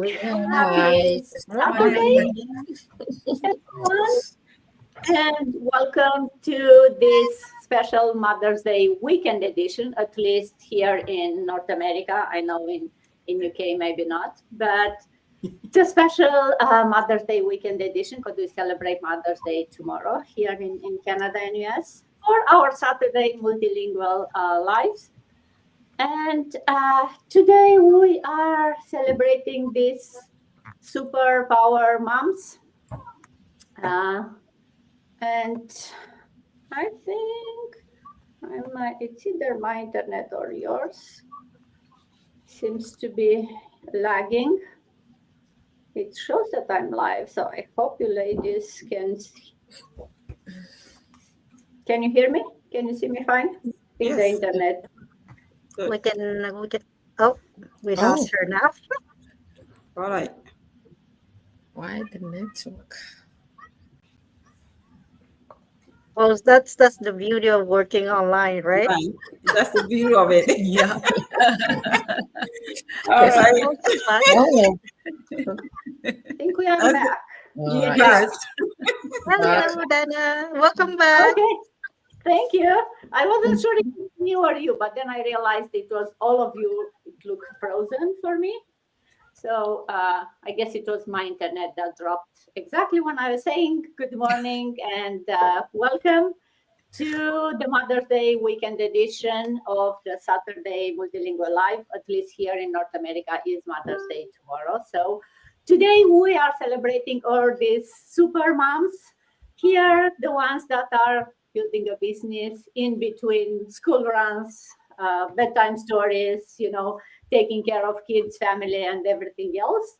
Happy Saturday, everyone, and welcome to this special Mother's Day weekend edition, at least here in North America. I know in UK, maybe not, but it's a special Mother's Day weekend edition because we celebrate Mother's Day tomorrow here in Canada and US for our Saturday multilingual lives. And today we are celebrating this superpower moms. And I think it's either my internet or yours. Seems to be lagging. It shows that I'm live, so I hope you ladies can see. Can you hear me? Can you see me fine? In the internet. We can. Oh, we lost her now. All right. Why the network? Well, that's the beauty of working online, right? Fine. That's the beauty of it. Yeah. All right. Oh, Oh. I think we are back. Yes. Hello, Dana. Welcome back. Okay. Thank you. I wasn't sure if it was me or you, but then I realized it was all of you. It looked frozen for me. So I guess it was my internet that dropped exactly when I was saying good morning and welcome to the Mother's Day weekend edition of the Saturday Multilingual Live. At least here in North America is Mother's Day tomorrow. So today we are celebrating all these super moms here, the ones that are building a business in between school runs, bedtime stories, taking care of kids, family, and everything else.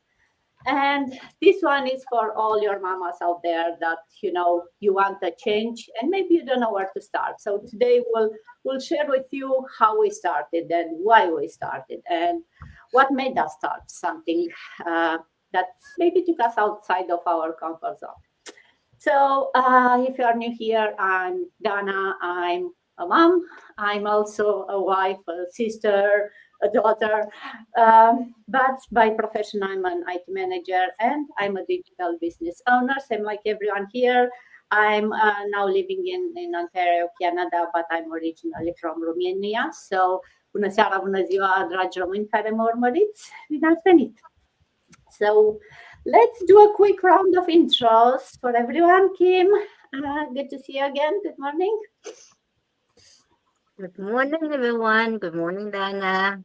And this one is for all your mamas out there that you want a change and maybe you don't know where to start. So today we'll share with you how we started and why we started and what made us start something that maybe took us outside of our comfort zone. So if you are new here, I'm Dana. I'm a mom. I'm also a wife, a sister, a daughter. But by profession, I'm an IT manager and I'm a digital business owner, same like everyone here. I'm now living in Ontario, Canada, but I'm originally from Romania. So, bună seara, bună ziua, dragi români care mă urmăriți. Bine ați venit! So, let's do a quick round of intros for everyone. Kim, good to see you again. Good morning. Good morning, everyone. Good morning, Dana.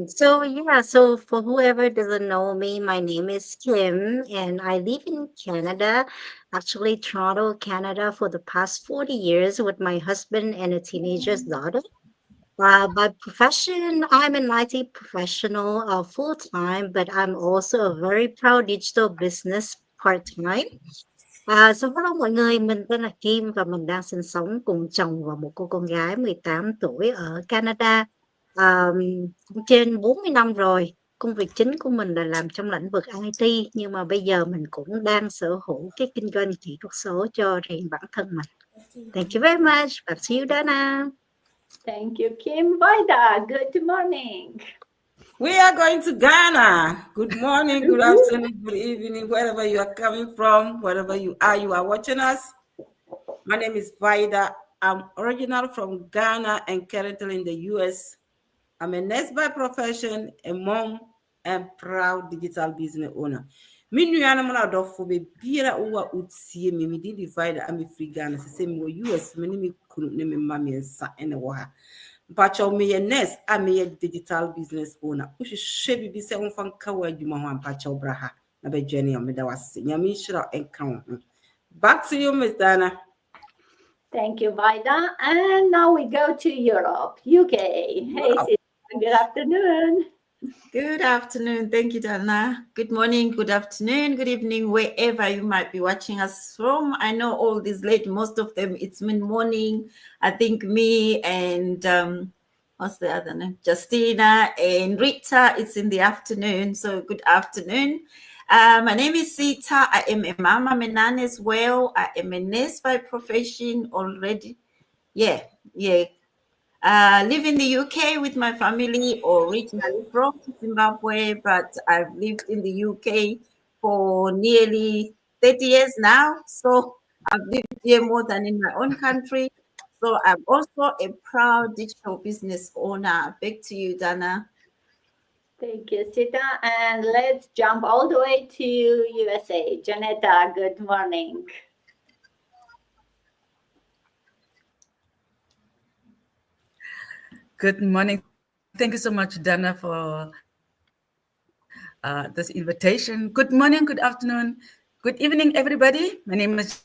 So for whoever doesn't know me, my name is Kim, and I live in Canada, actually Toronto, Canada, for the past 40 years with my husband and a teenager's daughter. By profession, I'm an IT professional full time, but I'm also a very proud digital business part time. Hello mọi người, mình tên là Kim và mình đang sinh sống cùng chồng và một cô con gái 18 tuổi ở Canada. Cũng trên 40 năm rồi. Công việc chính của mình là làm trong lĩnh vực IT, nhưng mà bây giờ mình cũng đang sở hữu cái kinh doanh kỹ thuật số cho riêng bản thân mình. Thank you very much. Back to you, Dana. Thank you, Kim. Vaida, good morning. We are going to Ghana. Good morning, good afternoon, good evening, wherever you are coming from, wherever you are watching us. My name is Vida. I'm original from Ghana and currently in the US. I'm a nurse by profession, a mom, and proud digital business owner. Me nuana mona dofo be bira uwa utsie me di divide am free Ghana se me US me ni me kunu ne me ma me nsa ene wo ha. Mpacho me ye nurse am ye digital business owner. Uhwehwe bibi se wonfa nka wa adwuma ho mpacho bra ha na be dwane o me da wase. Nyame hira enka ho. Back to you, Miss Dana. Thank you, Vaida. And now we go to Europe, UK. Hey, sister, good afternoon. Good afternoon. Thank you, Dana. Good morning, good afternoon, good evening, wherever you might be watching us from. I know all these late, most of them, it's mid-morning. I think me and, what's the other name? Justina and Rita, it's in the afternoon. So good afternoon. My name is Sita. I am a mama, I'm a nan as well. I am a nurse by profession already. Yeah. Live in the UK with my family, originally from Zimbabwe, but I've lived in the UK for nearly 30 years now. So I've lived here more than in my own country. So I'm also a proud digital business owner. Back to you, Dana. Thank you, Sita. And let's jump all the way to USA. Janetta, good morning. Good morning. Thank you so much, Dana, for this invitation. Good morning, good afternoon, good evening, everybody. My name is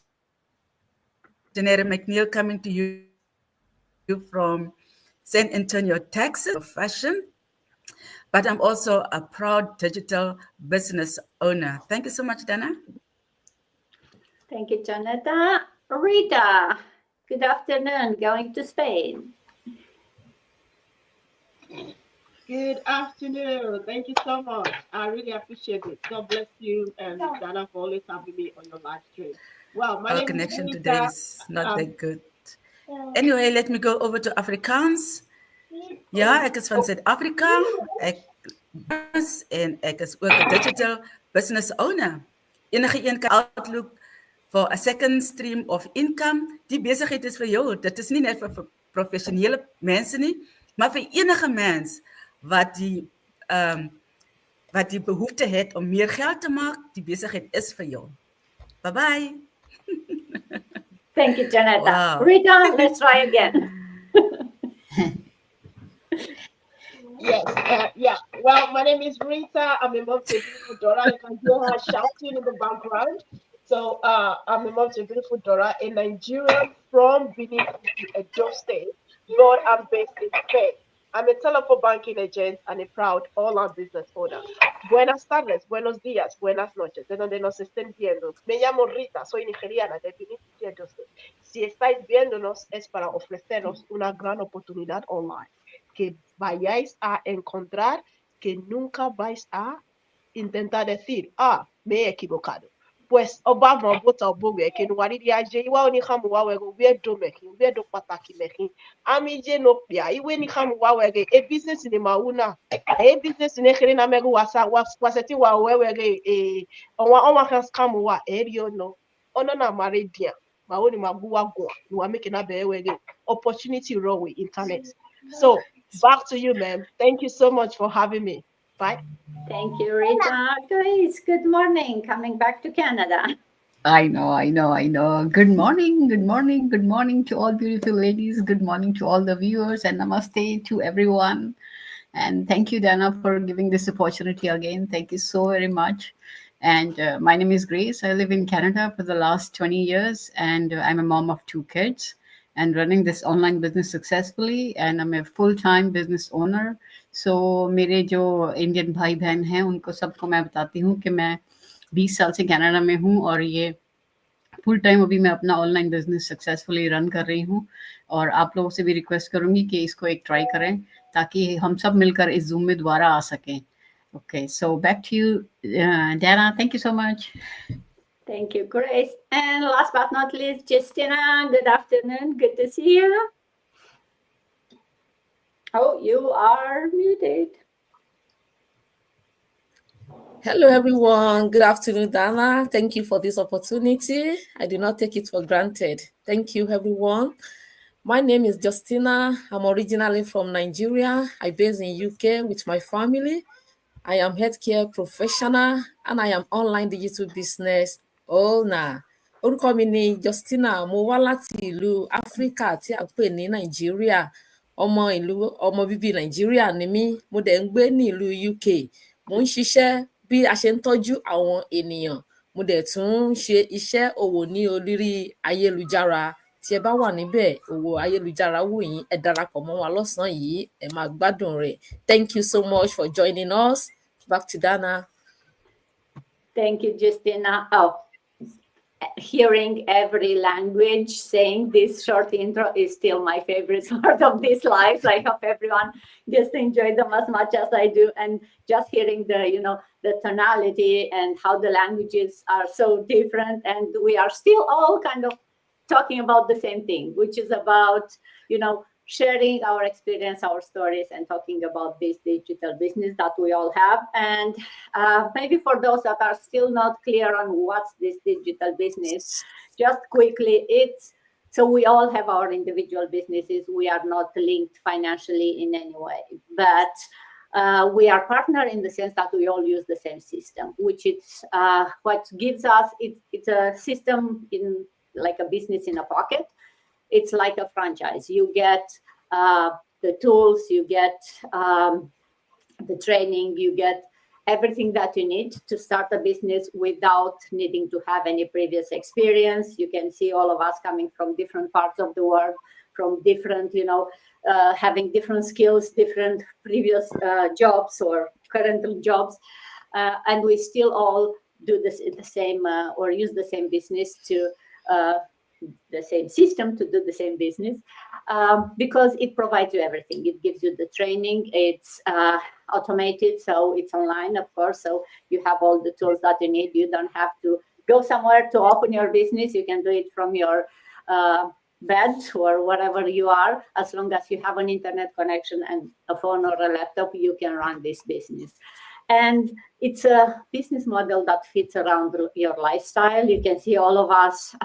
Janetta McNeil, coming to you from San Antonio, Texas, profession. But I'm also a proud digital business owner. Thank you so much, Dana. Thank you, Janetta. Rita, good afternoon, going to Spain. Good afternoon. Thank you so much. I really appreciate it. God bless you and Dana for always having me on your live stream. Well, my Our name connection is today Rita. is not that good. Anyway, let me go over to Afrikaans. Ja, ek is van Suid-Afrika. Ek is en ek is ook 'n digital business owner. Enige een kan outlook for a second stream of income. Die besigheid is vir jou. Dit is nie net vir professionele mense nie, maar vir enige mens wat die behoefte het om meer geld te maak, die besigheid is vir jou. Bye bye. Thank you, Janetta. Wow. Rita, let's try again. Yes, yeah. Well, my name is Rita. I'm a mom to a beautiful daughter. You can hear her shouting in the background. So I'm a mom to a beautiful daughter in Nigeria from Benin to Edo State, but I'm based in Spain. I'm a telephone banking agent and a proud all-round business owner. Buenas tardes, buenos días, buenas noches, de donde nos estén viendo. Me llamo Rita, soy nigeriana de Benin City, Edo State. Si estáis viéndonos es para ofreceros una gran oportunidad online que vayáis a encontrar, que nunca vais a intentar decir, me he equivocado. Pues Obama vota Obowe que no wariri aje iwa oni hamu wawego wedo mekin wedo pataki mekin ami je no pia iwe ni hamu wawege e business ni mauna e business ni khere na mego waseti wa wewege onwa kan scam wa eri ono na maribia ma oni maguwa go ni wa make na be wege opportunity raw with internet. So back to you, ma'am. Thank you so much for having me. Bye. Thank you, Rita. Grace, good morning, coming back to Canada. I know. Good morning to all beautiful ladies. Good morning to all the viewers, and namaste to everyone. And thank you, Dana, for giving this opportunity again. Thank you so very much. And my name is Grace. I live in Canada for the last 20 years, and I'm a mom of 2 kids and running this online business successfully. And I'm a full-time business owner. So मेरे जो Indian भाई बहन हैं उनको सबको मैं बताती हूँ कि मैं 20 साल से कनाडा में हूँ और ये फुल टाइम अभी मैं अपना ऑनलाइन बिजनेस सक्सेसफुली रन कर रही हूँ और आप लोगों से भी रिक्वेस्ट करूंगी कि इसको एक ट्राई करें ताकि हम सब मिलकर इस जूम में दोबारा आ सकें. Okay, so back to you, Dana. Thank you so much. Thank you, Grace. And last but not least, Justina, good afternoon. Good to see you. Oh, you are muted. Hello, everyone. Good afternoon, Dana. Thank you for this opportunity. I do not take it for granted. Thank you, everyone. My name is Justina. I'm originally from Nigeria. I based in UK with my family. I am healthcare professional and I am online digital business owner. Orúkọ mi ni Justina. Mo wá láti ìlú Áfíríkà tí a ń pè ní Nàìjíríà. Ọmọ bíbí Nàìjíríà ni mí. Mo dẹ̀ ń gbé ní ìlú UK. Mo ń ṣiṣẹ́ bí a ṣe ń tọ́jú àwọn ènìyàn. Mo dẹ̀ tún ń ṣe iṣẹ́ òwò ní orí ayélujára. Tí ẹ bá wà níbẹ̀, òwò ayélujára wù yín, ẹ darapọ̀ mọ́ wa lọ́sàn-án yìí, ẹ máa gbádùn rẹ̀. Thank you so much for joining us. Back to Dana. Thank you, Justina. Oh, hearing every language saying this short intro is still my favorite part of this live. So I hope everyone just enjoyed them as much as I do. And just hearing the tonality and how the languages are so different. And we are still all kind of talking about the same thing, which is about, sharing our experience, our stories, and talking about this digital business that we all have. And maybe for those that are still not clear on what's this digital business, just quickly, it's so we all have our individual businesses. We are not linked financially in any way, but we are partner in the sense that we all use the same system, which is what gives us. It's a system in like a business in a pocket. It's like a franchise. You get the tools, you get the training, you get everything that you need to start a business without needing to have any previous experience. You can see all of us coming from different parts of the world, from different, having different skills, different previous jobs or current jobs, and we still all do this the same or use the same business to the same system to do the same business, because it provides you everything. It gives you the training. It's automated, so it's online, of course. So you have all the tools that you need. You don't have to go somewhere to open your business. You can do it from your bed or wherever you are. As long as you have an internet connection and a phone or a laptop, you can run this business. And it's a business model that fits around your lifestyle. You can see all of us,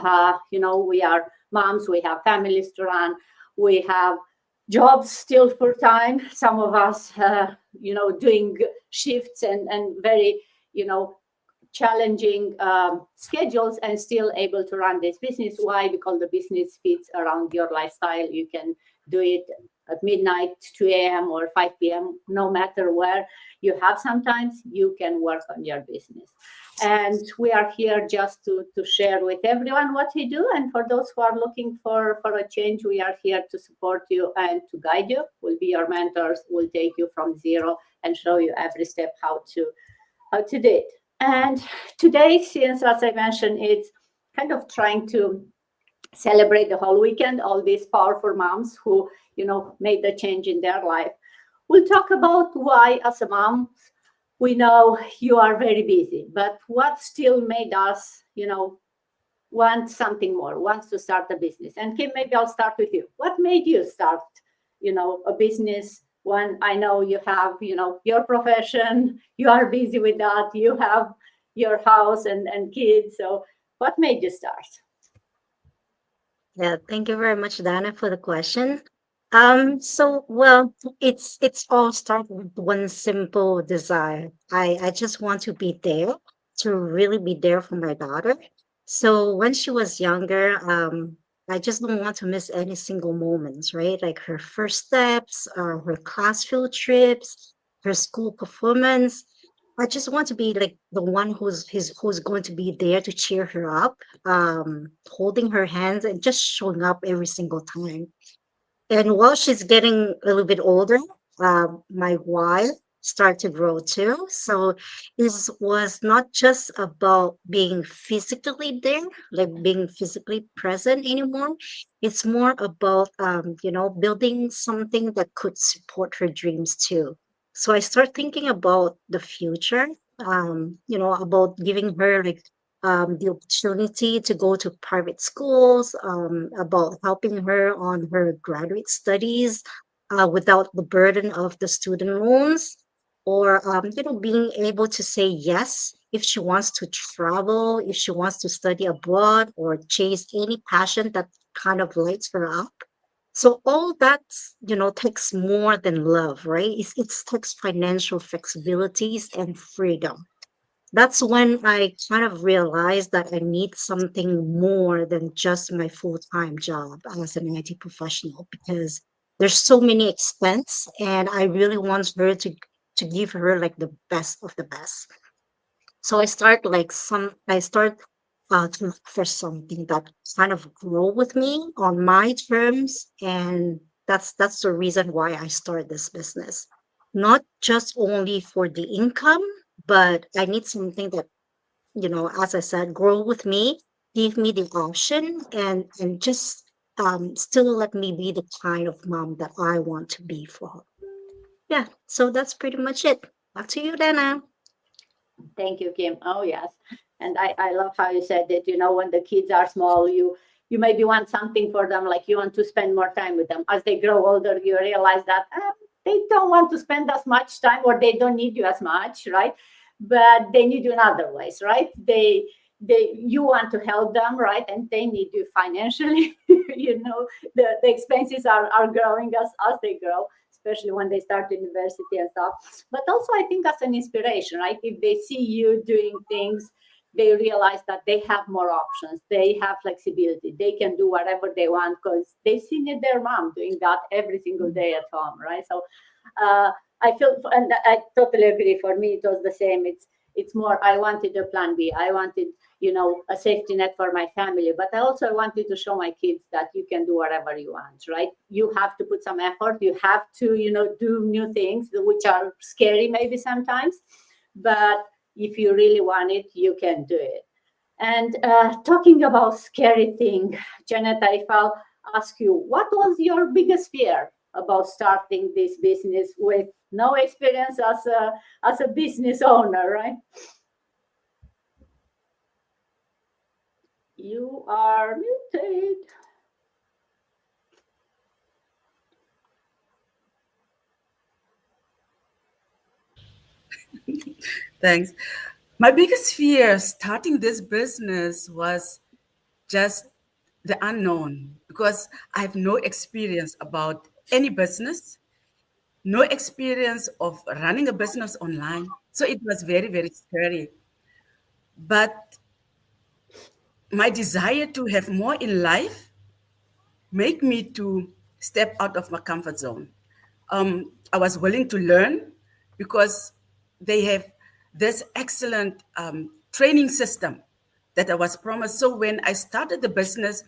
we are moms, we have families to run, we have jobs still full time. Some of us, doing shifts and very, challenging schedules and still able to run this business. Why? Because the business fits around your lifestyle. You can do it at midnight, 2 a.m. or 5 p.m., no matter where you have sometimes, you can work on your business. And we are here just to share with everyone what we do. And for those who are looking for a change, we are here to support you and to guide you. We'll be your mentors. We'll take you from zero and show you every step how to do it. And today, since as I mentioned, it's kind of trying to celebrate the whole weekend, all these powerful moms who, made the change in their life. We'll talk about why, as a mom, we know you are very busy, but what still made us, want something more, wants to start a business. And Kim, maybe I'll start with you. What made you start, a business when I know you have, your profession, you are busy with that, you have your house and kids. So what made you start? Yeah, thank you very much, Dana, for the question. It's all start with one simple desire. I just want to be there, to really be there for my daughter. So when she was younger, I just don't want to miss any single moments, right? Like her first steps, her class field trips, her school performance. I just want to be like the one who's going to be there to cheer her up, holding her hands and just showing up every single time. And while she's getting a little bit older, my why start to grow too. So this was not just about being physically there, like being physically present anymore. It's more about building something that could support her dreams too. So I start thinking about the future, about giving her like the opportunity to go to private schools, about helping her on her graduate studies without the burden of the student loans, or being able to say yes if she wants to travel, if she wants to study abroad, or chase any passion that kind of lights her up. So all that takes more than love, right? It takes financial flexibilities and freedom. That's when I kind of realized that I need something more than just my full-time job as an IT professional, because there's so many expense and I really want her to give her like the best of the best. So I start to look for something that kind of grow with me on my terms, and that's the reason why I started this business. Not just only for the income, but I need something that, as I said, grow with me, give me the option, and just still let me be the kind of mom that I want to be for her. Yeah, so that's pretty much it. Back to you, Dana. Thank you, Kim. Oh, yes. And I love how you said that, when the kids are small, you maybe want something for them, like you want to spend more time with them. As they grow older, you realize that they don't want to spend as much time, or they don't need you as much, right? But they need you in other ways, right? You want to help them, right? And they need you financially. The expenses are growing as they grow, especially when they start university and stuff. But also, I think as an inspiration, right? If they see you doing things, they realize that they have more options. They have flexibility. They can do whatever they want because they've seen it, their mom doing that every single day at home, right? So I feel, and I totally agree. For me, it was the same. It's more, I wanted a plan B. I wanted, a safety net for my family, but I also wanted to show my kids that you can do whatever you want, right? You have to put some effort. You have to, do new things, which are scary maybe sometimes, but if you really want it, you can do it. And talking about scary thing, Janetta, if I'll ask you, what was your biggest fear about starting this business with no experience as a business owner, right? You are muted. Thanks. My biggest fear starting this business was just the unknown, because I have no experience about any business, no experience of running a business online. So it was very, very scary. But my desire to have more in life make me to step out of my comfort zone. I was willing to learn because they have this excellent training system that I was promised. So when I started the business,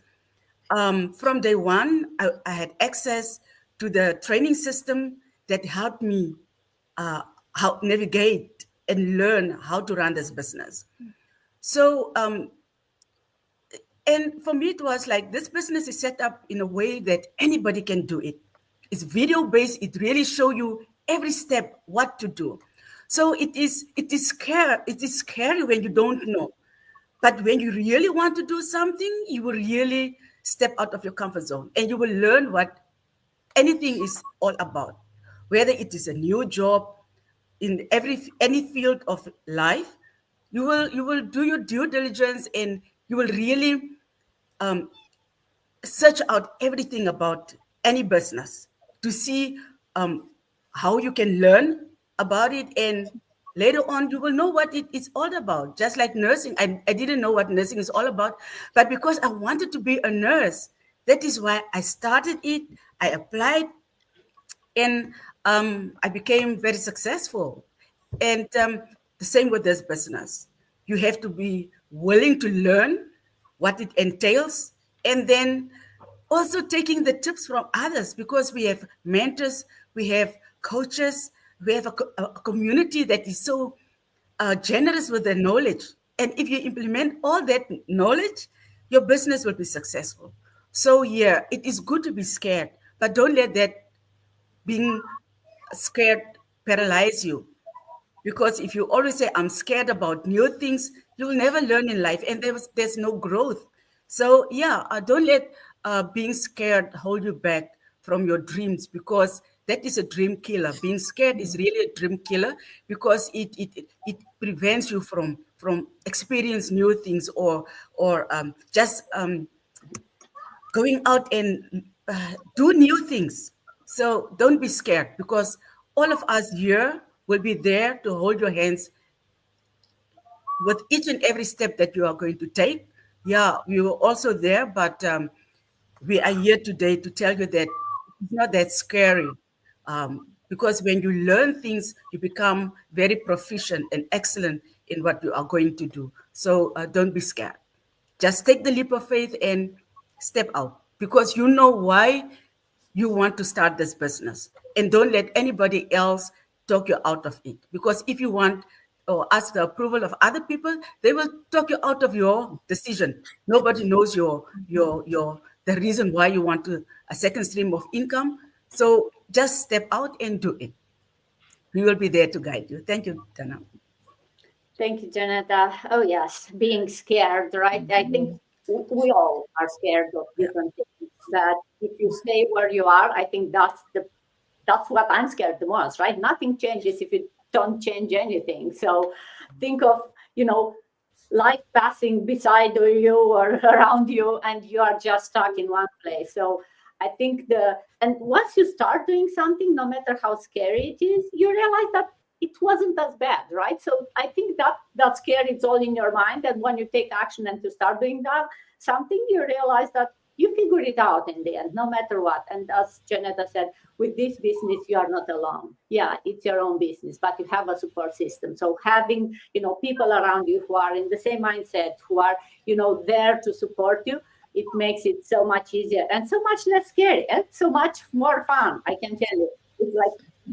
from day one, I had access to the training system that helped me how navigate and learn how to run this business. So and for me, it was like this business is set up in a way that anybody can do it. It's video based. It really show you every step what to do. So it is scary. It is scary when you don't know. But when you really want to do something, you will really step out of your comfort zone and you will learn what anything is all about. Whether it is a new job in any field of life, you will do your due diligence and you will really search out everything about any business to see how you can learn about it, and later on you will know what it is all about. Just like nursing, I didn't know what nursing is all about, but because I wanted to be a nurse, that is why I started it. I applied, and I became very successful. And the same with this business. You have to be willing to learn what it entails, and then also taking the tips from others, because we have mentors, we have coaches, we have a community that is so generous with their knowledge. And if you implement all that knowledge, your business will be successful. So, yeah, it is good to be scared, but don't let that being scared paralyze you. Because if you always say, I'm scared about new things, you will never learn in life, and there's no growth. So, yeah, don't let being scared hold you back from your dreams, because that is a dream killer. Being scared is really a dream killer, because it prevents you from experience new things, or just going out and do new things. So don't be scared, because all of us here will be there to hold your hands with each and every step that you are going to take. Yeah, we were also there, but we are here today to tell you that it's not that scary. Because when you learn things, you become very proficient and excellent in what you are going to do. So don't be scared. Just take the leap of faith and step out, because you know why you want to start this business, and don't let anybody else talk you out of it. Because if you want or ask the approval of other people, they will talk you out of your decision. Nobody knows your the reason why you want to a second stream of income. So just step out and do it. We will be there to guide you. Thank you, Dana. Thank you, Janetta. Oh, yes, being scared, right? I think we all are scared of different things. That if you stay where you are, I think that's what I'm scared the most, right? Nothing changes if you don't change anything. So think of, life passing beside you or around you, and you are just stuck in one place. So I think and once you start doing something, no matter how scary it is, you realize that it wasn't as bad, right? So I think that scare is all in your mind. And when you take action and to start doing that something, you realize that you figure it out in the end, no matter what. And as Janetta said, with this business, you are not alone. Yeah, it's your own business, but you have a support system. So having, people around you who are in the same mindset, who are, there to support you, it makes it so much easier and so much less scary and so much more fun. I can tell you. It's like,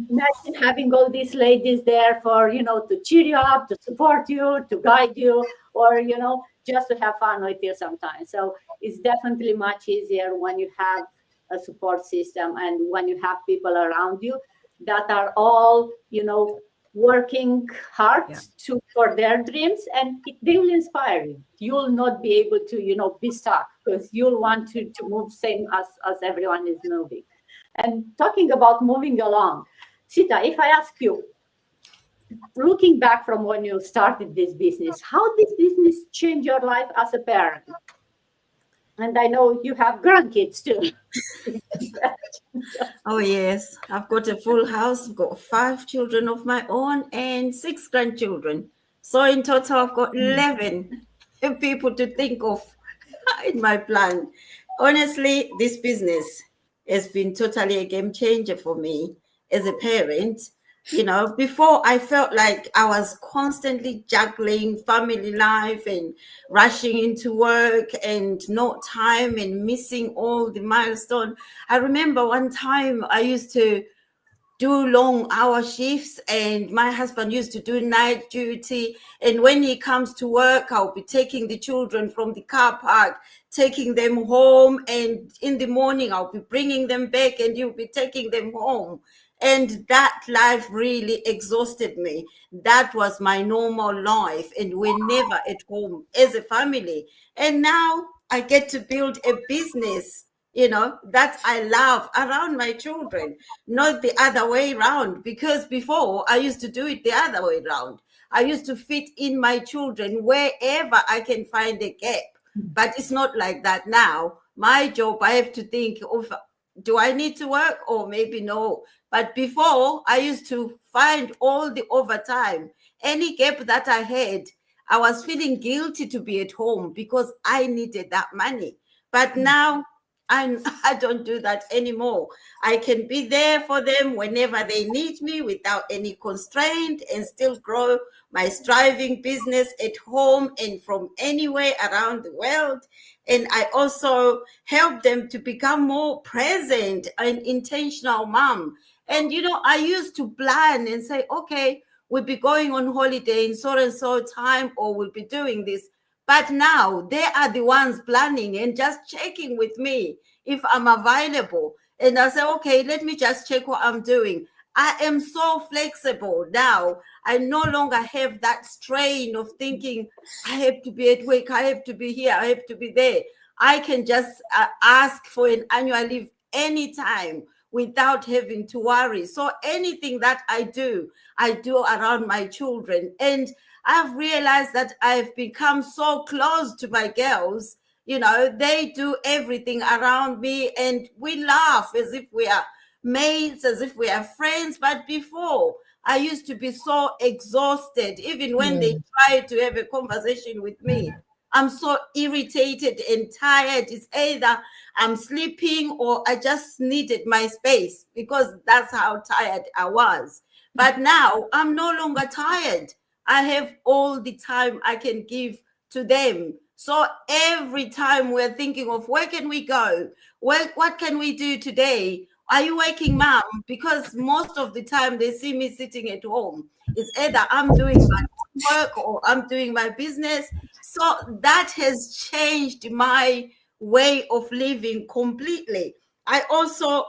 imagine having all these ladies there for, to cheer you up, to support you, to guide you, or, just to have fun with you sometimes. So it's definitely much easier when you have a support system and when you have people around you that are all, working hard for their dreams, and they will inspire you. You'll not be able to, be stuck, because you'll want to move same as everyone is moving. And talking about moving along, Sita, if I ask you, looking back from when you started this business, how did this business change your life as a parent? And I know you have grandkids too. Oh, yes. I've got a full house. I've got 5 children of my own and 6 grandchildren. So in total, I've got 11 people to think of in my plan. Honestly, this business has been totally a game changer for me as a parent. Before, I felt like I was constantly juggling family life and rushing into work and no time and missing all the milestone. I remember one time I used to do long hour shifts, and my husband used to do night duty. And when he comes to work, I'll be taking the children from the car park, taking them home, and in the morning I'll be bringing them back and he'll be taking them home. And that life really exhausted me. That was my normal life, and we're never at home as a family. And now I get to build a business, that I love around my children, not the other way around. Because before, I used to do it the other way around. I used to fit in my children wherever I can find a gap. But it's not like that now. My job, I have to think of, do I need to work or maybe no? But before, I used to find all the overtime. Any gap that I had, I was feeling guilty to be at home because I needed that money. But now I don't do that anymore. I can be there for them whenever they need me without any constraint and still grow my striving business at home and from anywhere around the world. And I also help them to become more present and intentional mom. And, I used to plan and say, okay, we'll be going on holiday in so and so time, or we'll be doing this. But now they are the ones planning and just checking with me if I'm available. And I say, okay, let me just check what I'm doing. I am so flexible now. I no longer have that strain of thinking, I have to be at work, I have to be here, I have to be there. I can just ask for an annual leave anytime without having to worry. So anything that I do around my children. And I've realized that I've become so close to my girls. They do everything around me, and we laugh as if we are mates, as if we are friends. But before, I used to be so exhausted, even when they try to have a conversation with me. I'm so irritated and tired. It's either I'm sleeping or I just needed my space, because that's how tired I was. But now I'm no longer tired. I have all the time I can give to them. So every time we're thinking of, where can we go? What can we do today? Are you working, mom? Because most of the time they see me sitting at home. It's either I'm doing my work or I'm doing my business. So that has changed my way of living completely. I also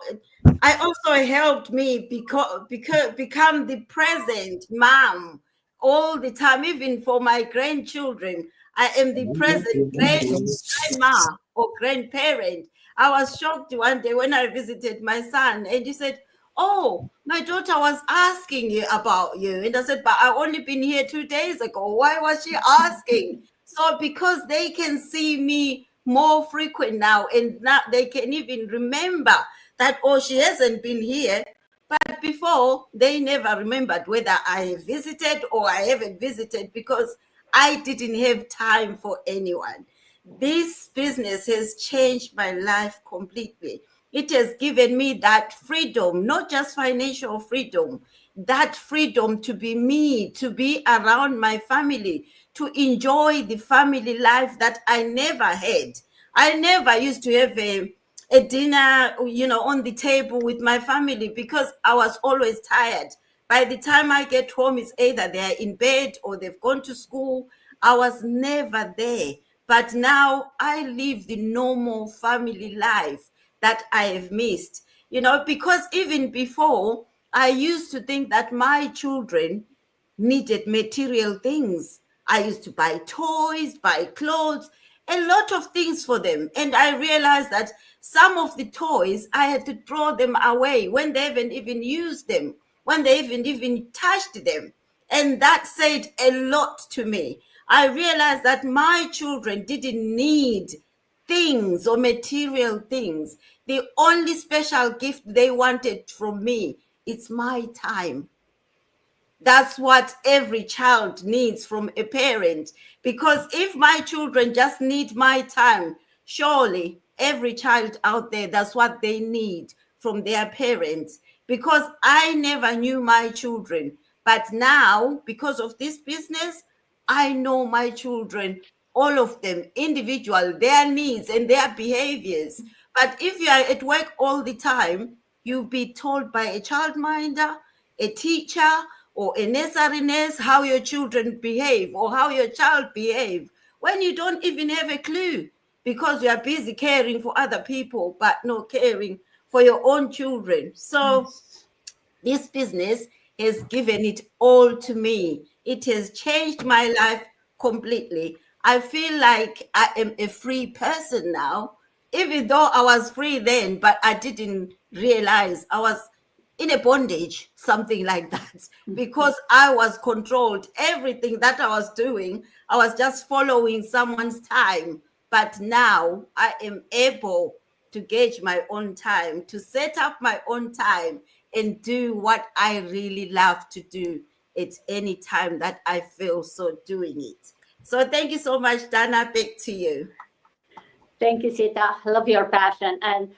helped me become the present mom all the time, even for my grandchildren. I am the present grandma or grandparent. I was shocked one day when I visited my son and he said, "Oh, my daughter was asking you about you." And I said, "But I only been here 2 days ago. Why was she asking?" So because they can see me more frequent now, and now they can even remember that, oh, she hasn't been here. But before, they never remembered whether I visited or I haven't visited because I didn't have time for anyone. This business has changed my life completely. It has given me that freedom, not just financial freedom, that freedom to be me, to be around my family, to enjoy the family life that I never had. I never used to have a dinner, on the table with my family because I was always tired. By the time I get home, it's either they're in bed or they've gone to school. I was never there. But now I live the normal family life that I have missed, because even before, I used to think that my children needed material things. I used to buy toys, buy clothes, a lot of things for them. And I realized that some of the toys, I had to throw them away when they haven't even used them, when they haven't even touched them. And that said a lot to me. I realized that my children didn't need things or material things. The only special gift they wanted from me, it's my time. That's what every child needs from a parent. Because if my children just need my time, surely every child out there, that's what they need from their parents. Because I never knew my children. But now, because of this business, I know my children, all of them, individual, their needs and their behaviors. But if you are at work all the time, you'll be told by a childminder, a teacher, or a nursery nurse how your children behave or how your child behave when you don't even have a clue because you are busy caring for other people but not caring for your own children. So this business has given it all to me. It has changed my life completely. I feel like I am a free person now, even though I was free then, but I didn't realize I was in a bondage, something like that, because I was controlled. Everything that I was doing, I was just following someone's time. But now I am able to gauge my own time, to set up my own time and do what I really love to do at any time that I feel so doing it. So thank you so much, Dana. Back to you. Thank you, Sita. I love your passion. And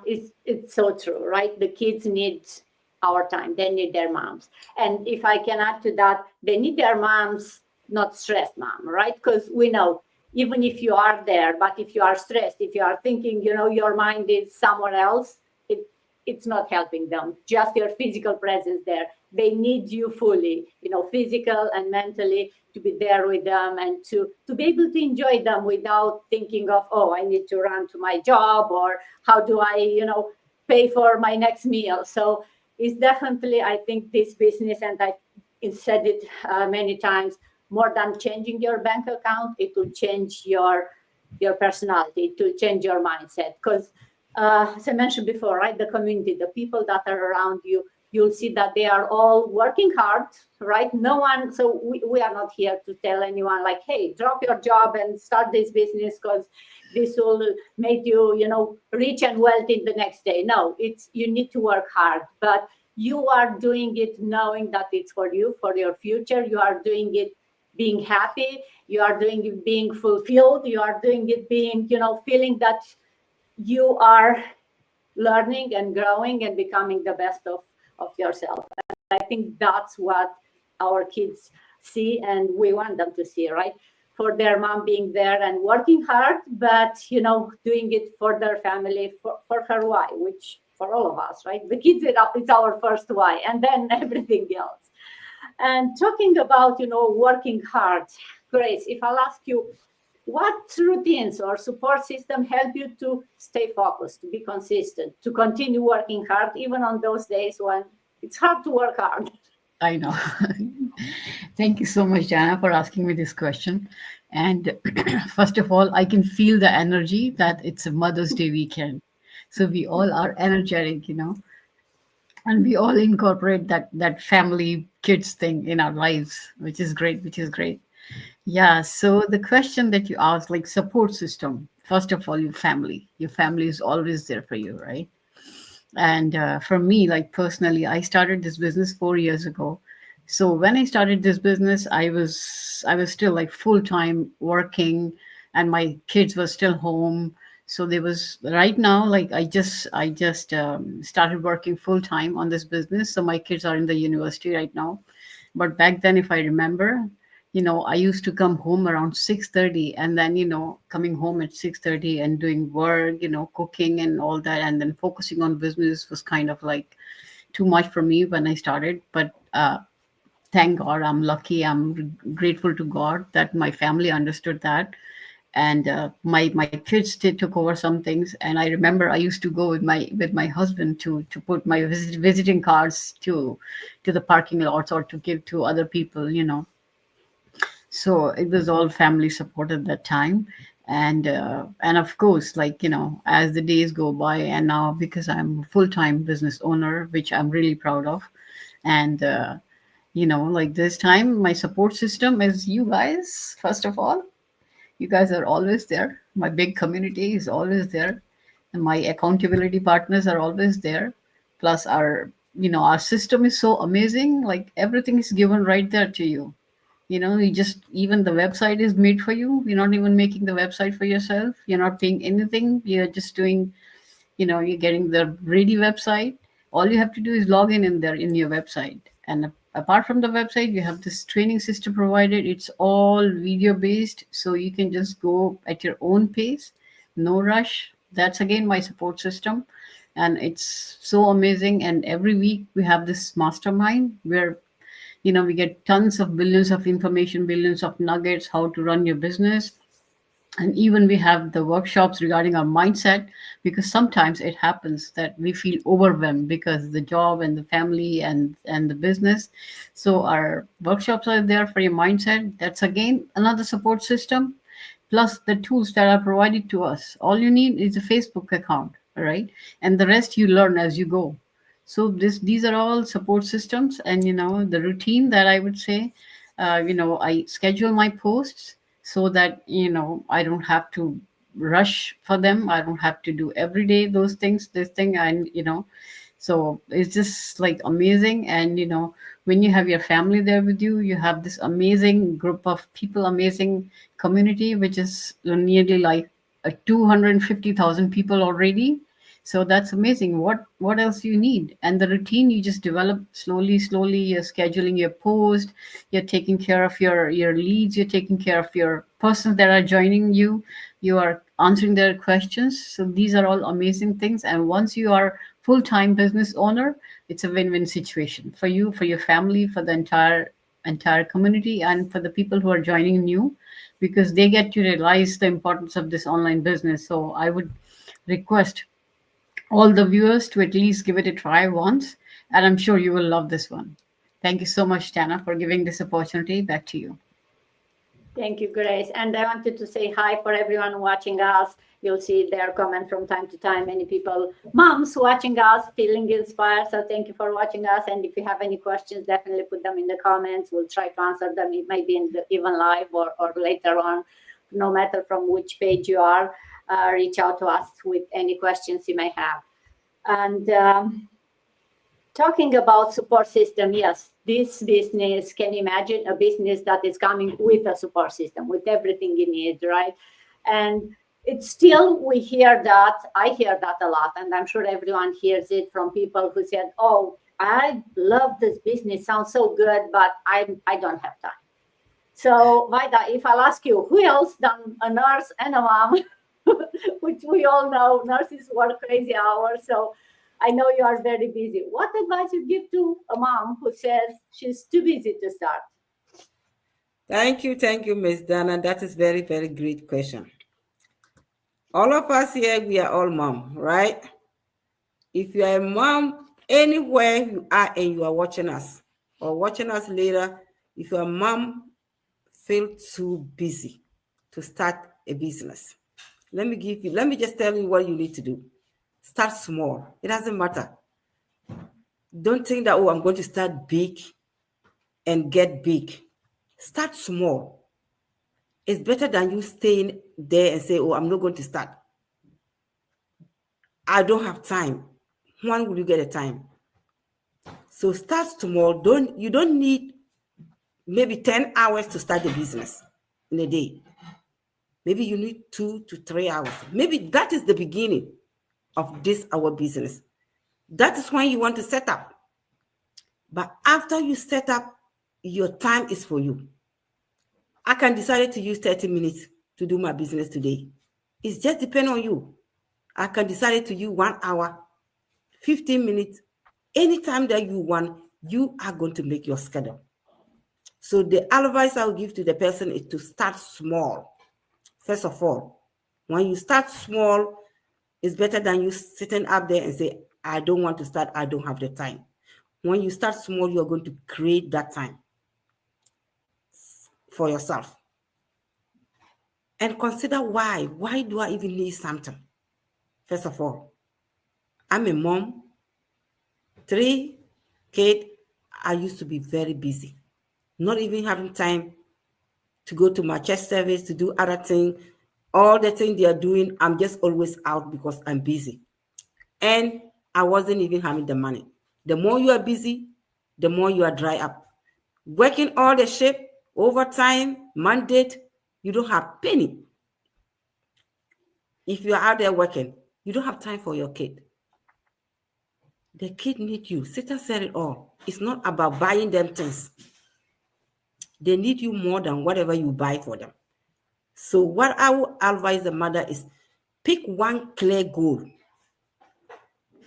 it's so true, right? The kids need our time. They need their moms. And if I can add to that, they need their moms, not stressed mom, right? Because we know, even if you are there, but if you are stressed, if you are thinking, your mind is somewhere else, it's not helping them. Just your physical presence there. They need you fully, physical and mentally, to be there with them and to be able to enjoy them without thinking of, oh, I need to run to my job, or how do I, pay for my next meal. So it's definitely, I think, this business, and I said it many times, more than changing your bank account, it will change your personality, it will change your mindset. Because as I mentioned before, right, the community, the people that are around you, you'll see that they are all working hard, right? No one, so we are not here to tell anyone like, hey, drop your job and start this business because this will make you, rich and wealthy in the next day. No, you need to work hard, but you are doing it knowing that it's for you, for your future. You are doing it being happy. You are doing it being fulfilled. You are doing it being, feeling that you are learning and growing and becoming the best of yourself. And I think that's what our kids see, and we want them to see, right? For their mom being there and working hard, but doing it for their family, for her why, which for all of us, right? The kids, it's our first why, and then everything else. And talking about working hard, Grace, if I'll ask you, what routines or support system help you to stay focused, to be consistent, to continue working hard, even on those days when it's hard to work hard? I know. Thank you so much, Jana, for asking me this question. And first of all, I can feel the energy that it's a Mother's Day weekend. So we all are energetic, and we all incorporate that family kids thing in our lives, which is great, which is great. Yeah, so the question that you asked, like support system, first of all, your family is always there for you, right? And for me, like personally, I started this business 4 years ago. So when I started this business, I was still like full time working, and my kids were still home. So there was right now, like I just started working full time on this business. So my kids are in the university right now. But back then, if I remember, I used to come home around 6:30, and then, coming home at 6:30 and doing work, cooking and all that, and then focusing on business was kind of like too much for me when I started. But thank God, I'm lucky. I'm grateful to God that my family understood that. And my kids took over some things, and I remember I used to go with my husband to put my visiting cards to the parking lots or to give to other people, so it was all family support at that time. And of course, like, as the days go by, and now because I'm a full-time business owner, which I'm really proud of. And like this time, my support system is you guys. First of all, you guys are always there. My big community is always there, and my accountability partners are always there. Plus our system is so amazing, like everything is given right there to you. You just, even the website is made for you. You're not even making the website for yourself. You're not paying anything. You're just doing, you're getting the ready website. All you have to do is log in there in your website. And apart from the website, you have this training system provided. It's all video based. So you can just go at your own pace, no rush. That's again my support system. And it's so amazing. And every week we have this mastermind where we get tons of billions of information, billions of nuggets, how to run your business. And even we have the workshops regarding our mindset, because sometimes it happens that we feel overwhelmed because the job and the family and the business. So our workshops are there for your mindset. That's again another support system, plus the tools that are provided to us. All you need is a Facebook account, all right? And the rest you learn as you go. So these are all support systems. And the routine that I would say, I schedule my posts so that I don't have to rush for them. I don't have to do every day those things, this thing, and so it's just like amazing. And when you have your family there with you, you have this amazing group of people, amazing community, which is nearly like 250,000 people already. So that's amazing. What else you need? And the routine you just develop slowly, slowly. You're scheduling your post, you're taking care of your leads, you're taking care of your persons that are joining you, you are answering their questions. So these are all amazing things. And once you are full-time business owner, it's a win-win situation for you, for your family, for the entire community, and for the people who are joining new, because they get to realize the importance of this online business. So I would request all the viewers to at least give it a try once, and I'm sure you will love this one. Thank you so much, Tana, for giving this opportunity. Back to you. Thank you, Grace. And I wanted to say hi for everyone watching us. You'll see their comment from time to time. Many people, moms watching us, feeling inspired. So thank you for watching us. And if you have any questions, definitely put them in the comments. We'll try to answer them. It might be even live or later on, no matter from which page you are. Reach out to us with any questions you may have. And talking about support system, yes, this business, can you imagine a business that is coming with a support system, with everything you need, right? And it's still, we hear that, I hear that a lot, and I'm sure everyone hears it from people who said, oh, I love this business, sounds so good, but I don't have time. So Vaida, if I'll ask you, who else than a nurse and a mom, which we all know, nurses work crazy hours, so I know you are very busy. What advice you give to a mom who says she's too busy to start? Thank you, Miss Dana. That is very, very great question. All of us here, we are all mom, right? If you are a mom, anywhere you are and you are watching us or watching us later, if you are a mom, feel too busy. to start a business. Let me just tell you what you need to do. Start small. It doesn't matter. Don't think that, oh, I'm going to start big and get big. Start small. It's better than you staying there and say, oh, I'm not going to start. I don't have time. When will you get a time? So start small. You don't need maybe 10 hours to start a business in a day. Maybe you need 2 to 3 hours. Maybe that is the beginning of our business. That is when you want to set up. But after you set up, your time is for you. I can decide to use 30 minutes to do my business today. It just depends on you. I can decide to use 1 hour, 15 minutes. Anytime that you want, you are going to make your schedule. So the advice I will give to the person is to start small. First of all, when you start small, it's better than you sitting up there and say, I don't want to start, I don't have the time. When you start small, you're going to create that time for yourself. And consider why. Why do I even need something? First of all, I'm a mom, 3 kids. I used to be very busy, not even having time to go to my church service, to do other things. All the things they are doing, I'm just always out because I'm busy. And I wasn't even having the money. The more you are busy, the more you are dry up. Working all the shift, overtime, mandate, you don't have penny. If you are out there working, you don't have time for your kid. The kid need you. Sita said it all. It's not about buying them things. They need you more than whatever you buy for them. So what I will advise the mother is pick one clear goal.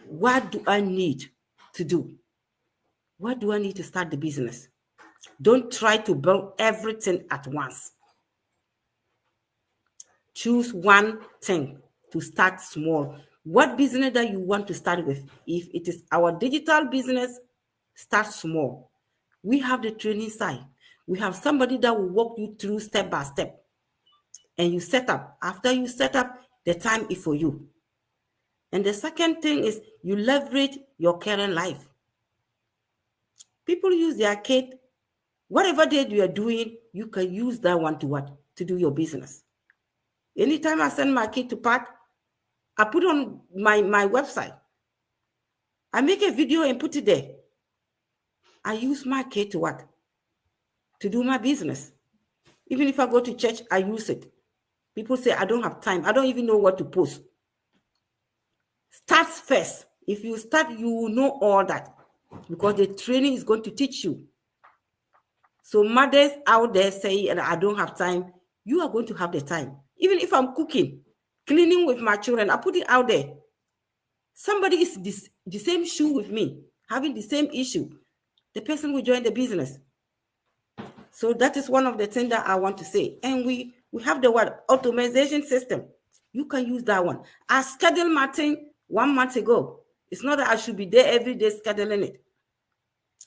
What do I need to do? What do I need to start the business? Don't try to build everything at once. Choose one thing to start small. What business that you want to start with? If it is our digital business, start small. We have the training side. We have somebody that will walk you through step by step. And you set up. After you set up, the time is for you. And the second thing is you leverage your current life. People use their kid. Whatever day you are doing, you can use that one to what? To do your business. Anytime I send my kid to park, I put on my website. I make a video and put it there. I use my kid to what? To do my business. Even if I go to church, I use it. People say, I don't have time. I don't even know what to post. Start first. If you start, you will know all that because the training is going to teach you. So mothers out there say, I don't have time. You are going to have the time. Even if I'm cooking, cleaning with my children, I put it out there. Somebody is the same shoe with me, having the same issue. The person will join the business. So that is one of the things that I want to say. And we have the word automation system. You can use that one. I scheduled my thing 1 month ago. It's not that I should be there every day scheduling it.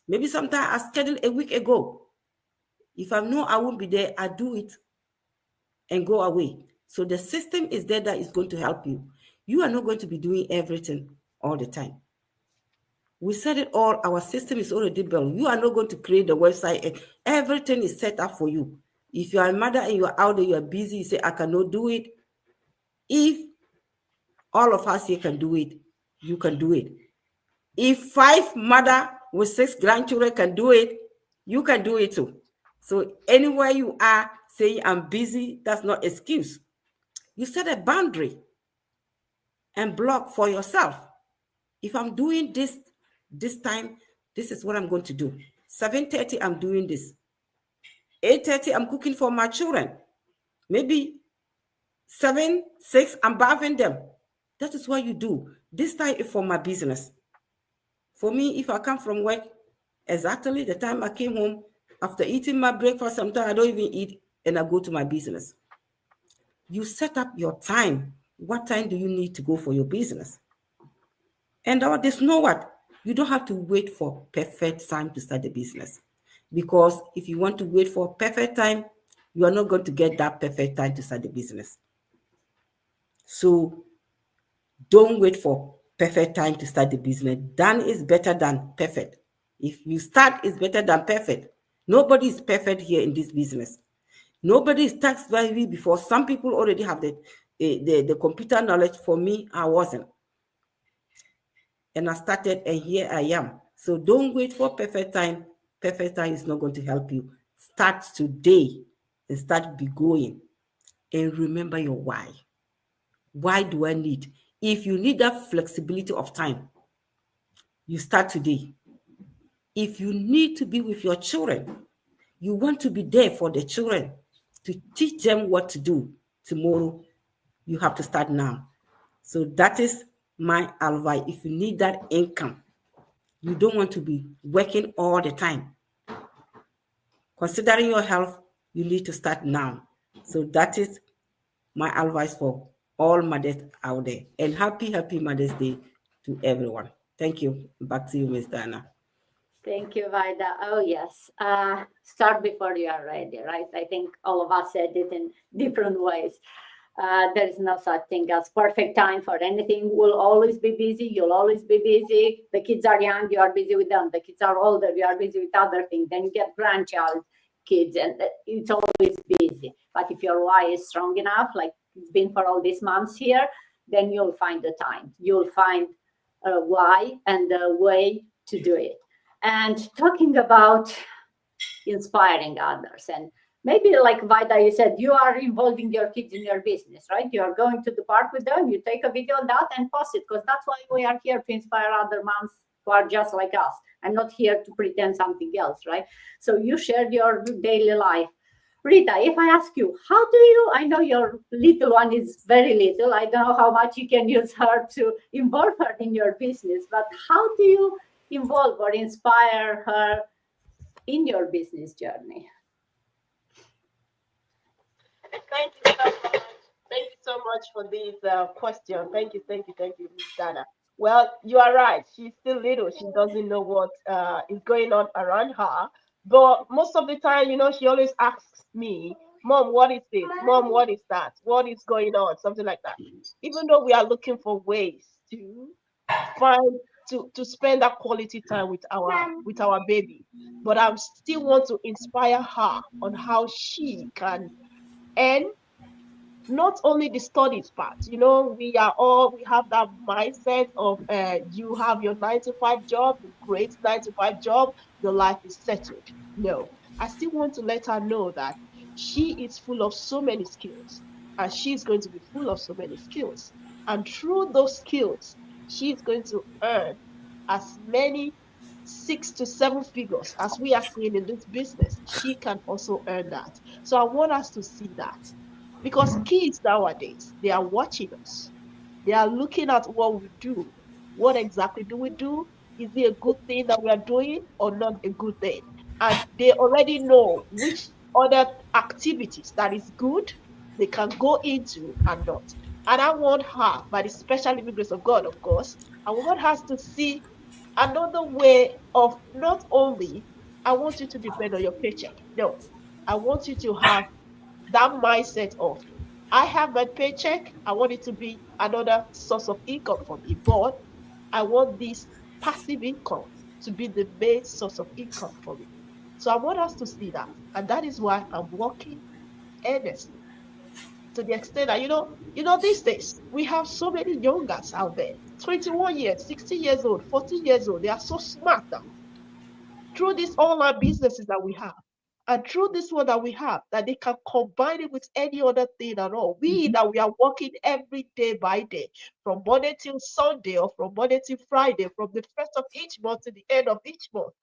Maybe sometime I scheduled a week ago. If I know I won't be there, I do it and go away. So the system is there that is going to help you. You are not going to be doing everything all the time. We said it all. Our system is already built. You are not going to create the website and everything is set up for you. If you are a mother and you are out there, you are busy, you say, I cannot do it. If all of us here can do it, you can do it. If 5 mother with 6 grandchildren can do it, you can do it too. So anywhere you are saying I'm busy, that's not excuse. You set a boundary and block for yourself. If I'm doing this time, this is what I'm going to do. 7:30, I'm doing this. 8:30, I'm cooking for my children. Maybe 7, 6, I'm bathing them. That is what you do. This time is for my business. For me, if I come from work, exactly the time I came home, after eating my breakfast, sometimes I don't even eat and I go to my business. You set up your time. What time do you need to go for your business? And there's no what? You don't have to wait for perfect time to start the business. Because if you want to wait for perfect time, you are not going to get that perfect time to start the business. So don't wait for perfect time to start the business. Done is better than perfect. If you start, it's better than perfect. Nobody is perfect here in this business. Nobody is tax value before. Some people already have the computer knowledge. For me, I wasn't. And I started, and here I am. So don't wait for perfect time. Perfect time is not going to help you. Start today and start be going. And remember your why. Why do I need? If you need that flexibility of time, you start today. If you need to be with your children, you want to be there for the children to teach them what to do tomorrow, you have to start now. So that is my advice. If you need that income, you don't want to be working all the time. Considering your health, you need to start now. So that is my advice for all mothers out there. And happy Mother's Day to everyone. Thank you. Back to you, Ms. Dana. Thank you, Vida. Oh, yes. Start before you are ready, right? I think all of us said it in different ways. There is no such thing as perfect time for anything. We'll always be busy. You'll always be busy. The kids are young, you are busy with them. The kids are older, you are busy with other things. Then you get grandchild kids, and it's always busy. But if your why is strong enough, like it's been for all these months here, then you'll find the time. You'll find a why and a way to do it. And talking about inspiring others, and maybe like Vida, you said you are involving your kids in your business, right? You are going to the park with them, you take a video on that and post it, because that's why we are here, to inspire other moms who are just like us. I'm not here to pretend something else, right? So you shared your daily life. Rita, if I ask you, how do you, I know your little one is very little, I don't know how much you can use her to involve her in your business, but how do you involve or inspire her in your business journey? Thank you so much. Thank you so much for this question. Thank you, Miss Dana. Well, you are right. She's still little. She doesn't know what is going on around her. But most of the time, she always asks me, Mom, what is this? Mom, what is that? What is going on? Something like that. Even though we are looking for ways to find to spend that quality time with our baby, but I still want to inspire her on how she can earn not only the studies part. We have that mindset of you have your 9 to 5 job, the great 9 to 5 job, your life is settled. No, I still want to let her know that she is full of so many skills, and she's going to be full of so many skills, and through those skills she's going to earn as many 6 to 7 figures as we are seeing in this business. She can also earn that. So I want us to see that, because kids nowadays, they are watching us. They are looking at what we do. What exactly do we do? Is it a good thing that we are doing or not a good thing? And they already know which other activities that is good they can go into and not. And I want her, by the special living grace of God, of course, I want her to see another way of, not only I want you to depend on your paycheck. No, I want you to have that mindset of, I have my paycheck, I want it to be another source of income for me, but I want this passive income to be the main source of income for me. So I want us to see that. And that is why I'm working earnestly, to the extent that, these days we have so many young guys out there, 21 years, 16 years old, 14 years old. They are so smart now, through these online businesses that we have, and through this one that we have, that they can combine it with any other thing at all. That we are working every day by day, from Monday till Sunday, or from Monday till Friday, from the first of each month to the end of each month.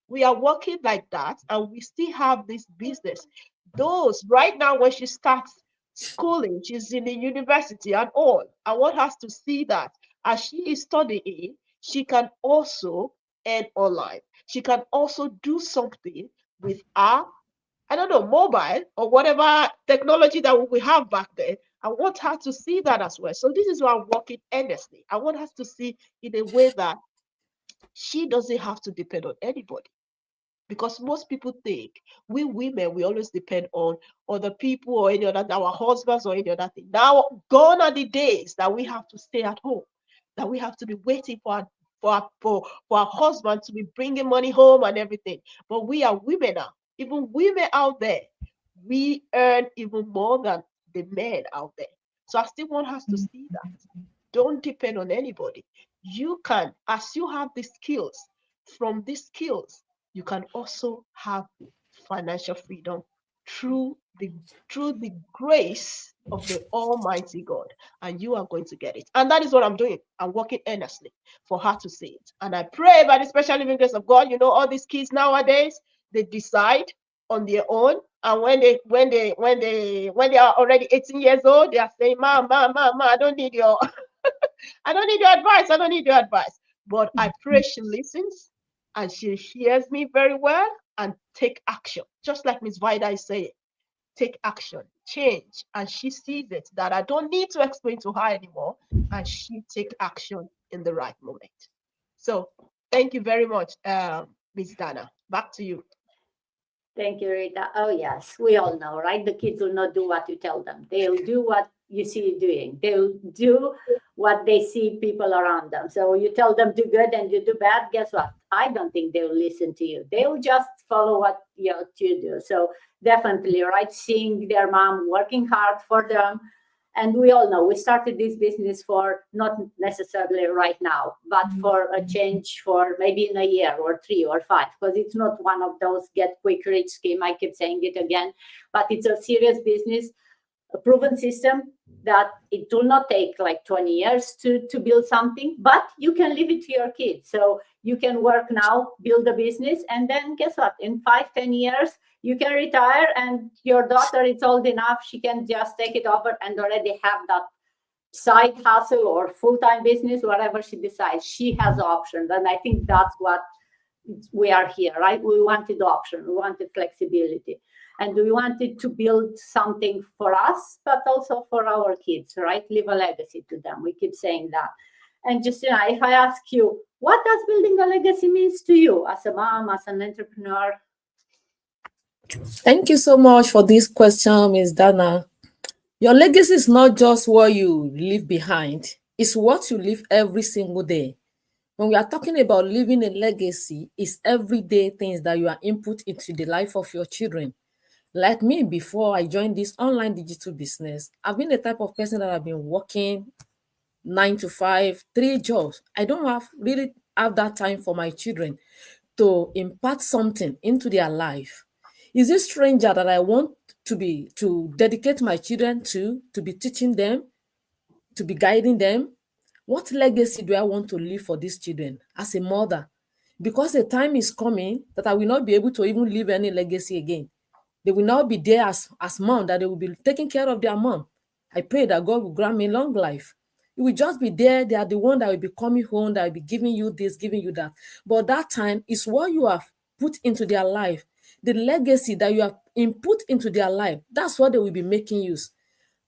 We are working like that, and we still have this business. Those right now, when she starts schooling, she's in the university and all. I want us to see that as she is studying, she can also earn online. She can also do something with our, I don't know, mobile or whatever technology that we have back then. I want her to see that as well. So this is why I'm working earnestly. I want her to see in a way that she doesn't have to depend on anybody. Because most people think we women, we always depend on other people or any other, our husbands or any other thing. Now, gone are the days that we have to stay at home, that we have to be waiting for our husband to be bringing money home and everything. But we are women now. Even women out there, we earn even more than the men out there. So I still want us to see that. Don't depend on anybody. You can, as you have the skills, from these skills, you can also have financial freedom through the through the grace of the Almighty God, and you are going to get it. And that is what I'm doing. I'm working earnestly for her to see it. And I pray by the special living grace of God. You know, all these kids nowadays, they decide on their own. And when they are already 18 years old, they are saying, "Mom, mom, mom, mom, I don't need your I don't need your advice. I don't need your advice." But I pray she listens and she hears me very well and take action. Just like Miss Vida is saying, take action, change. And she sees it that I don't need to explain to her anymore. And she take action in the right moment. So thank you very much, Miss Dana. Back to you. Thank you, Rita. Oh, yes, we all know, right? The kids will not do what you tell them. They'll do what you see you doing. They'll do what they see people around them. So you tell them do good and you do bad. Guess what? I don't think they'll listen to you. They'll just follow what you do. So definitely, right? Seeing their mom working hard for them. And we all know we started this business for not necessarily right now, but for a change for maybe in a year or 3 or 5, because it's not one of those get quick rich scheme. I keep saying it again, but it's a serious business, a proven system that it will not take like 20 years to build something, but you can leave it to your kids. So you can work now, build a business, and then guess what? In 5-10 years, you can retire and your daughter is old enough, she can just take it over and already have that side hustle or full-time business, whatever she decides. She has options. And I think that's what we are here, right? We wanted option, we wanted flexibility. And we wanted to build something for us, but also for our kids, right? Leave a legacy to them. We keep saying that. And just, if I ask you, what does building a legacy means to you as a mom, as an entrepreneur? Thank you so much for this question, Ms. Dana. Your legacy is not just what you leave behind, it's what you live every single day. When we are talking about leaving a legacy, it's everyday things that you are input into the life of your children. Like me, before I joined this online digital business, I've been the type of person that I've been working 9 to 5, 3 jobs. I don't really have that time for my children to impart something into their life. Is this stranger that I want to dedicate my children to be teaching them, to be guiding them? What legacy do I want to leave for these children as a mother? Because the time is coming that I will not be able to even leave any legacy again. They will not be there as mom, that they will be taking care of their mom. I pray that God will grant me long life. You will just be there. They are the one that will be coming home, that will be giving you this, giving you that. But that time is what you have put into their life. The legacy that you have input into their life, that's what they will be making use.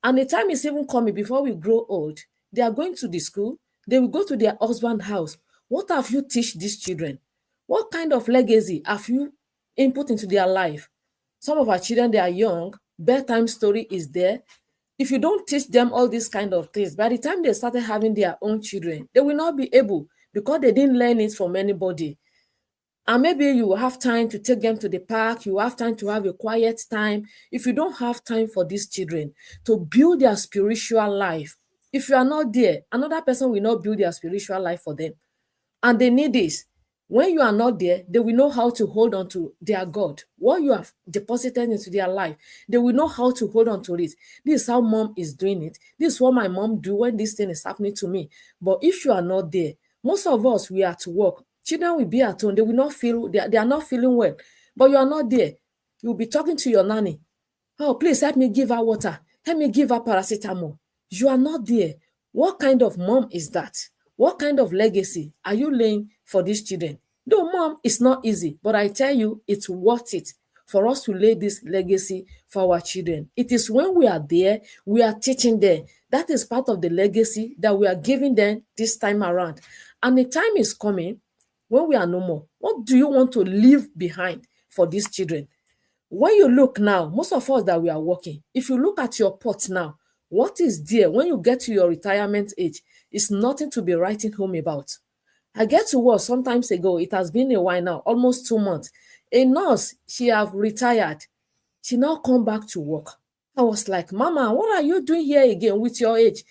And the time is even coming before we grow old. They are going to the school. They will go to their husband's house. What have you teach these children? What kind of legacy have you input into their life? Some of our children, they are young. Bedtime story is there. If you don't teach them all these kind of things, by the time they started having their own children, they will not be able, because they didn't learn it from anybody. And maybe you will have time to take them to the park. You have time to have a quiet time. If you don't have time for these children to build their spiritual life, if you are not there, another person will not build their spiritual life for them. And they need this. When you are not there, they will know how to hold on to their God. What you have deposited into their life, they will know how to hold on to it. This is how mom is doing it. This is what my mom do when this thing is happening to me. But if you are not there, most of us, we are to work. Children will be at home. They will not feel, they are not feeling well. But you are not there. You'll be talking to your nanny. Oh, please help me give her water. Help me give her paracetamol. You are not there. What kind of mom is that? What kind of legacy are you laying for these children? Though, mom, it's not easy, but I tell you, it's worth it for us to lay this legacy for our children. It is when we are there, we are teaching them. That is part of the legacy that we are giving them this time around. And the time is coming when we are no more. What do you want to leave behind? for these children. When you look now, most of us that we are working, if you look at your pot now, what is there when you get to your retirement age is nothing to be writing home about. I get to work sometimes ago, it has been a while now, almost 2 months. A nurse, she have retired. She now come back to work. I was like, Mama, what are you doing here again with your age?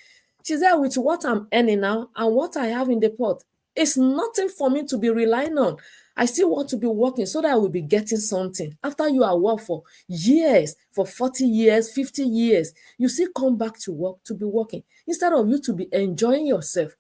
She said, with what I'm earning now and what I have in the pot, it's nothing for me to be relying on. I still want to be working so that I will be getting something. After you are work for years, for 40 years, 50 years, you still come back to work to be working instead of you to be enjoying yourself.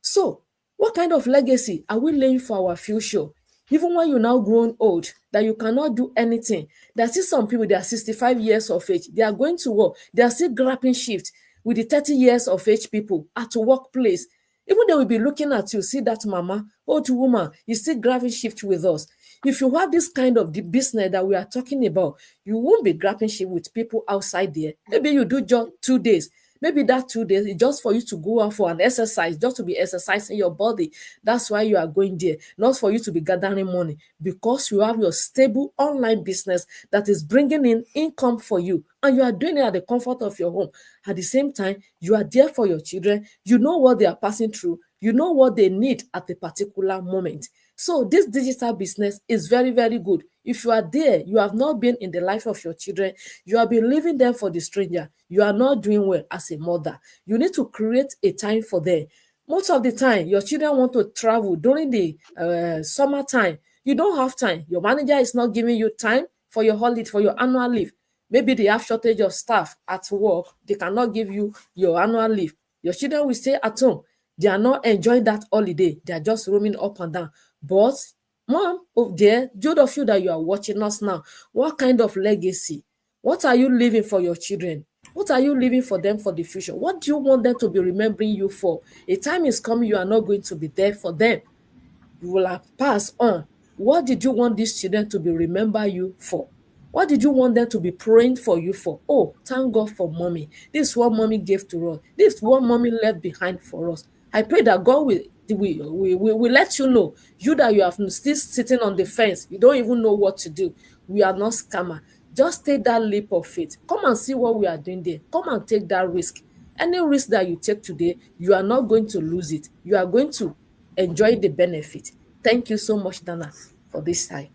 So, what kind of legacy are we laying for our future? Even when you're now grown old, that you cannot do anything. There are still some people, they are 65 years of age. They are going to work. They are still grabbing shift with the 30 years of age people at the workplace. Even they will be looking at you, see that mama, old woman, you still grabbing shift with us. If you have this kind of the business that we are talking about, you won't be grabbing shift with people outside there. Maybe you do just 2 days. Maybe that 2 days is just for you to go out for an exercise, just to be exercising your body. That's why you are going there, not for you to be gathering money, because you have your stable online business that is bringing in income for you, and you are doing it at the comfort of your home. At the same time, you are there for your children. You know what they are passing through. You know what they need at a particular moment. So this digital business is very, very good. If you are there, you have not been in the life of your children, you have been leaving them for the stranger, you are not doing well as a mother. You need to create a time for them. Most of the time, your children want to travel during the summertime. You don't have time. Your manager is not giving you time for your holiday, for your annual leave. Maybe they have shortage of staff at work. They cannot give you your annual leave. Your children will stay at home. They are not enjoying that holiday. They are just roaming up and down. But mom, oh dear, those of you that you are watching us now, what kind of legacy? What are you leaving for your children? What are you leaving for them for the future? What do you want them to be remembering you for? A time is coming, you are not going to be there for them. You will have passed on. What did you want these children to be remember you for? What did you want them to be praying for you for? Oh, thank God for mommy. This is what mommy gave to us. This is what mommy left behind for us. I pray that God will let you know, you that you have still sitting on the fence, you don't even know what to do. We are not scammer. Just take that leap of faith. Come and see what we are doing there. Come and take that risk. Any risk that you take today, you are not going to lose it. You are going to enjoy the benefit. Thank you so much, Dana, for this time.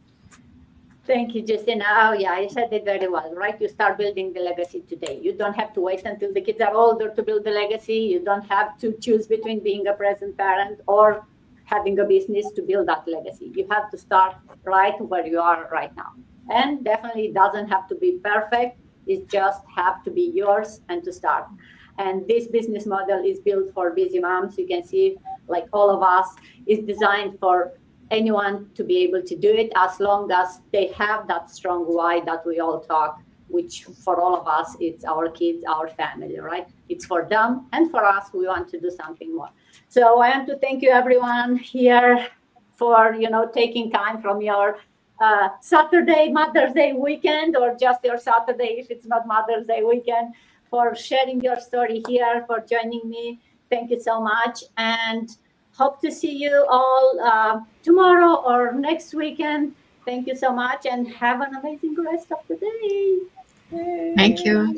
Thank you, Justina. Oh, yeah, you said it very well, right? You start building the legacy today. You don't have to wait until the kids are older to build the legacy. You don't have to choose between being a present parent or having a business to build that legacy. You have to start right where you are right now. And definitely it doesn't have to be perfect. It just have to be yours and to start. And this business model is built for busy moms. You can see, like all of us, is designed for anyone to be able to do it as long as they have that strong why that we all talk, which for all of us, it's our kids, our family, right? It's for them and for us, we want to do something more. So I want to thank you everyone here for, taking time from your Saturday, Mother's Day weekend, or just your Saturday if it's not Mother's Day weekend, for sharing your story here, for joining me. Thank you so much. And hope to see you all tomorrow or next weekend. Thank you so much and have an amazing rest of the day. Thank you.